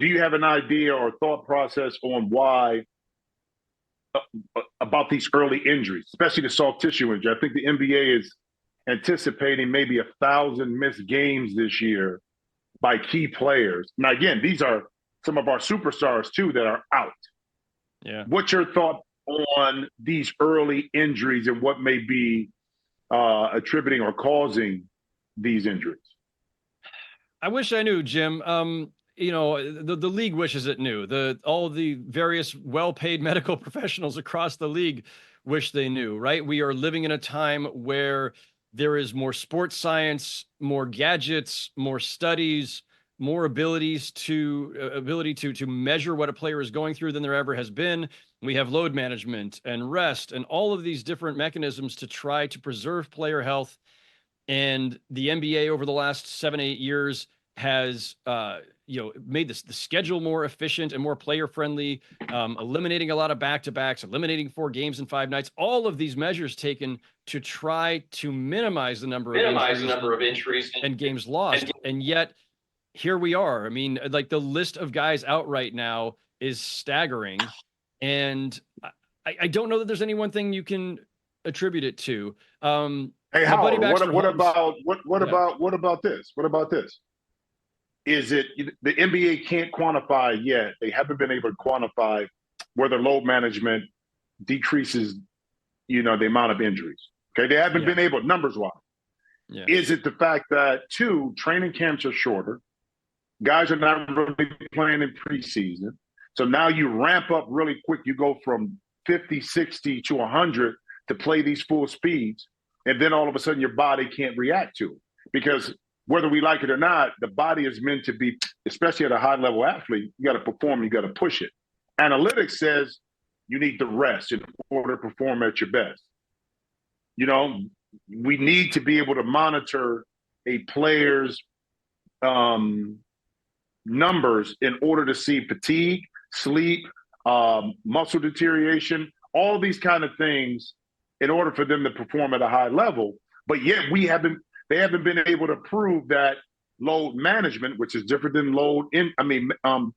do you have an idea or thought process on why about these early injuries, especially the soft tissue injury? I think the NBA is anticipating maybe 1,000 missed games this year by key players. Now, again, these are some of our superstars too that are out. Yeah. What's your thought on these early injuries and what may be attributing or causing these injuries? I wish I knew, Jim. The league wishes it knew. All the various well-paid medical professionals across the league wish they knew, right? We are living in a time where there is more sports science, more gadgets, more studies, more ability to measure what a player is going through than there ever has been. We have load management and rest and all of these different mechanisms to try to preserve player health. And the NBA over the last 7-8 years has made the schedule more efficient and more player friendly, eliminating a lot of back-to-backs, eliminating 4 games in 5 nights, all of these measures taken to try to minimize the number of injuries and games lost. And yet here we are. I mean, like, the list of guys out right now is staggering. And I don't know that there's any one thing you can attribute it to. Hey, Howard, what about this? What about this? Is it the NBA can't quantify yet? They haven't been able to quantify whether load management decreases, the amount of injuries. Okay, they haven't been able, numbers-wise. Yeah. Is it the fact that, 2, training camps are shorter? Guys are not really playing in preseason. So now you ramp up really quick. You go from 50, 60 to 100 to play these full speeds. And then all of a sudden your body can't react to it. Because whether we like it or not, the body is meant to be, especially at a high-level athlete, you got to perform, you got to push it. Analytics says you need to rest in order to perform at your best. We need to be able to monitor a player's numbers in order to see fatigue, sleep, muscle deterioration, all these kind of things in order for them to perform at a high level. But yet they haven't been able to prove that load management, which is different than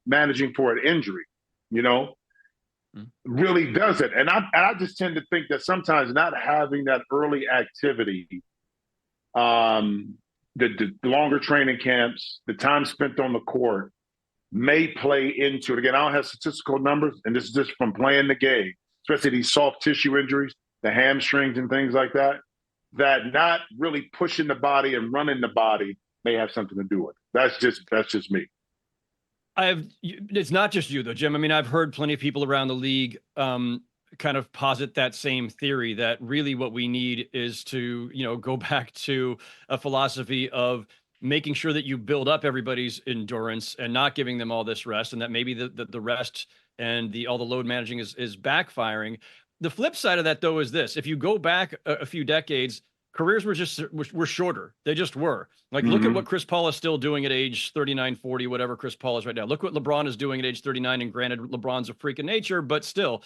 managing for an injury, really does it. And I just tend to think that sometimes not having that early activity, the longer training camps, the time spent on the court may play into it. Again, I don't have statistical numbers, and this is just from playing the game, especially these soft tissue injuries, the hamstrings and things like that, that not really pushing the body and running the body may have something to do with it. That's just me. It's not just you though, Jim. I mean, I've heard plenty of people around the league kind of posit that same theory that really what we need is to, go back to a philosophy of making sure that you build up everybody's endurance and not giving them all this rest, and that maybe the rest and all the load managing is backfiring. The flip side of that though is this: if you go back a few decades, careers were shorter. They just were. Like, look at what Chris Paul is still doing at age 39, 40, whatever Chris Paul is right now. Look what LeBron is doing at age 39. And granted, LeBron's a freak of nature, but still,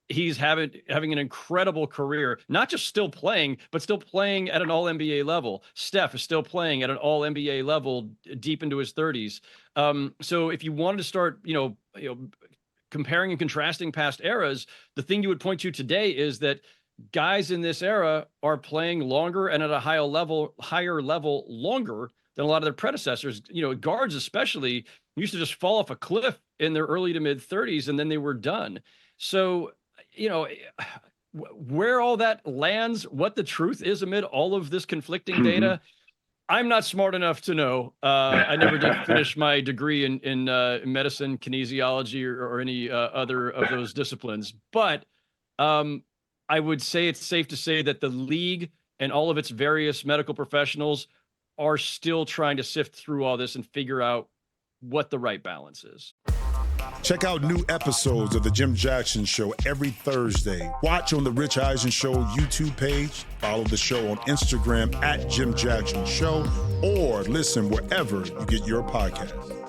he's having an incredible career, not just still playing, but still playing at an all NBA level. Steph is still playing at an all NBA level deep into his 30s. So if you wanted to start, comparing and contrasting past eras, the thing you would point to today is that guys in this era are playing longer and at a higher level longer than a lot of their predecessors. Guards especially used to just fall off a cliff in their early to mid 30s and then they were done. So, where all that lands, what the truth is amid all of this conflicting data, I'm not smart enough to know. I never did finish my degree in medicine, kinesiology, or any other of those disciplines. But I would say it's safe to say that the league and all of its various medical professionals are still trying to sift through all this and figure out what the right balance is. Check out new episodes of The Jim Jackson Show every Thursday. Watch on The Rich Eisen Show YouTube page. Follow the show on Instagram @Jim Jackson Show, or listen wherever you get your podcasts.